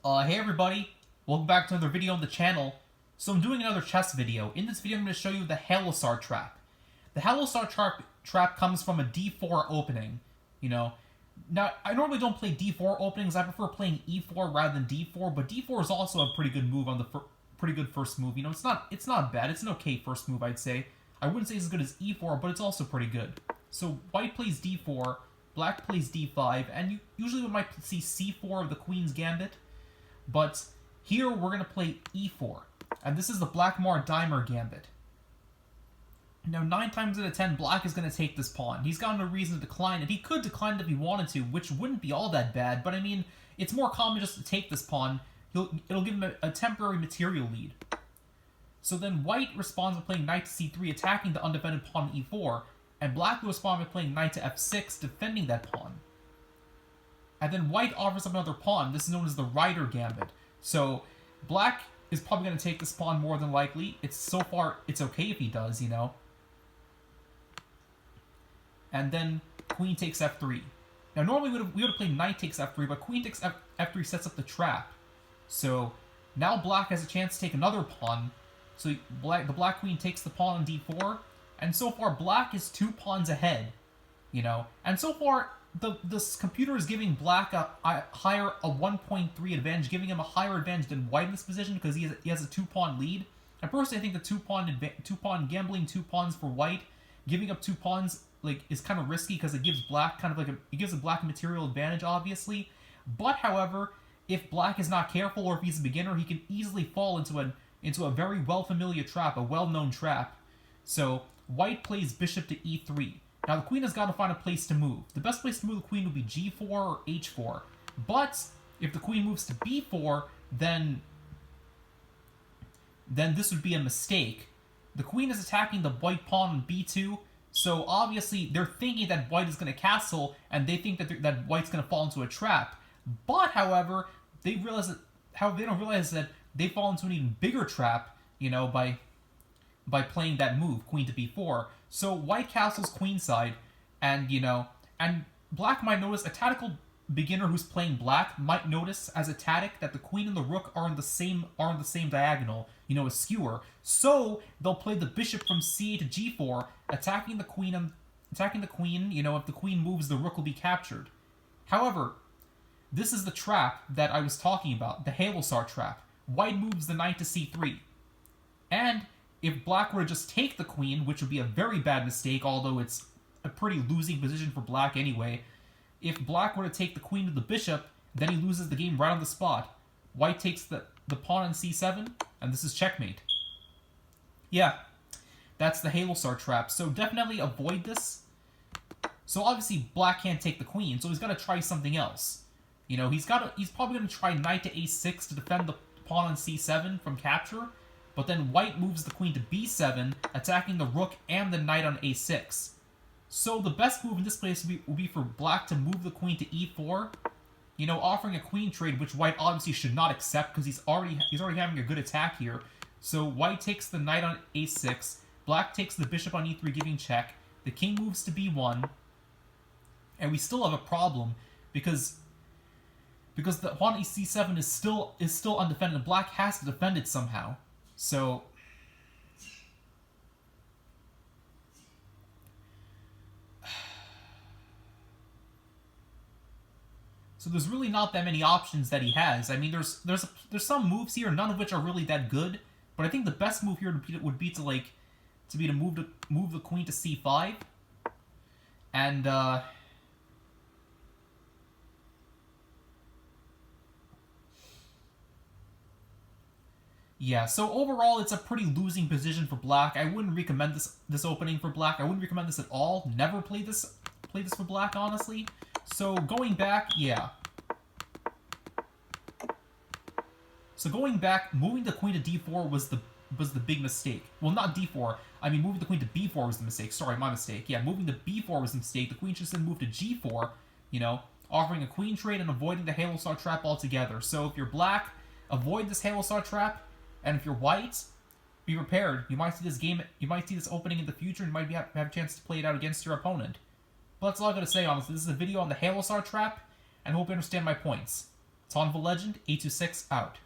Hey everybody, welcome back to another video on the channel. So I'm doing another chess video. In this video I'm going to show you the Halosar Trap. The Halosar Trap comes from a d4 opening, Now, I normally don't play d4 openings, I prefer playing e4 rather than d4, but d4 is also a pretty good move on the pretty good first move. It's not bad, it's an okay first move, I'd say. I wouldn't say it's as good as e4, but it's also pretty good. So white plays d4, black plays d5, and you usually we might see c4 of the Queen's Gambit. But here we're going to play e4, and this is the Blackmar-Diemer Gambit. Now, 9 times out of 10, black is going to take this pawn. He's got no reason to decline it. He could decline it if he wanted to, which wouldn't be all that bad, but I mean, it's more common just to take this pawn. It'll give him a temporary material lead. So then white responds by playing knight to c3, attacking the undefended pawn e4, and black will respond by playing knight to f6, defending that pawn. And then white offers up another pawn. This is known as the Rider Gambit. So black is probably going to take this pawn more than likely. So far, it's okay if he does, And then queen takes f3. Now normally we would have played knight takes f3, but queen takes f3 sets up the trap. So now black has a chance to take another pawn. So the black queen takes the pawn on d4, and so far black is 2 pawns ahead, And so far this computer is giving black a 1.3 advantage, giving him a higher advantage than white in this position because he has a 2-pawn lead. And personally, I think the 2-pawn gambling 2 pawns for white, giving up 2 pawns is kind of risky because it gives black it gives a black material advantage, obviously. But however, if black is not careful or if he's a beginner, he can easily fall into a very familiar trap, a well-known trap. So white plays bishop to e3. Now the queen has got to find a place to move. The best place to move the queen would be g4 or h4. But if the queen moves to b4, then this would be a mistake. The queen is attacking the white pawn on b2, so obviously they're thinking that white is going to castle, and they think that white's going to fall into a trap. But however, they don't realize that they fall into an even bigger trap, by playing that move, queen to b4. So white castles queenside, and and black might notice, a tactical beginner who's playing black might notice as a tactic that the queen and the rook are on the same diagonal, a skewer. So they'll play the bishop from c to g4, attacking the queen. If the queen moves, the rook will be captured. However, this is the trap that I was talking about, the Halosar Trap. White moves the knight to c3, and if black were to just take the queen, which would be a very bad mistake, although it's a pretty losing position for black anyway, if black were to take the queen to the bishop, then he loses the game right on the spot. White takes the pawn on c7, and this is checkmate. Yeah, that's the Halosar Trap, so definitely avoid this. So obviously black can't take the queen, so he's got to try something else. He's probably going to try knight to a6 to defend the pawn on c7 from capture, but then white moves the queen to b7, attacking the rook and the knight on a6. So the best move in this place would be for black to move the queen to e4, offering a queen trade, which white obviously should not accept because he's already having a good attack here. So white takes the knight on a6, black takes the bishop on e3, giving check. The king moves to b1, and we still have a problem because the pawn on c7 is still undefended, and black has to defend it somehow. So there's really not that many options that he has. I mean, there's some moves here, none of which are really that good. But I think the best move here would be to move the queen to c5, and yeah, so overall, it's a pretty losing position for black. I wouldn't recommend this opening for black. I wouldn't recommend this at all. Never play this for black, honestly. So going back, yeah. So going back, moving the queen to d4 was the big mistake. Well, not d4. I mean, moving the queen to b4 was the mistake. Sorry, my mistake. Yeah, moving to b4 was the mistake. The queen should then move to g4, offering a queen trade and avoiding the Halosar Trap altogether. So if you're black, avoid this Halosar Trap. And if you're white, be prepared. You might see this opening in the future, and you might have a chance to play it out against your opponent. But that's all I gotta say, honestly. This is a video on the Halosar Trap, and I hope you understand my points. Tonva Legend 826 out.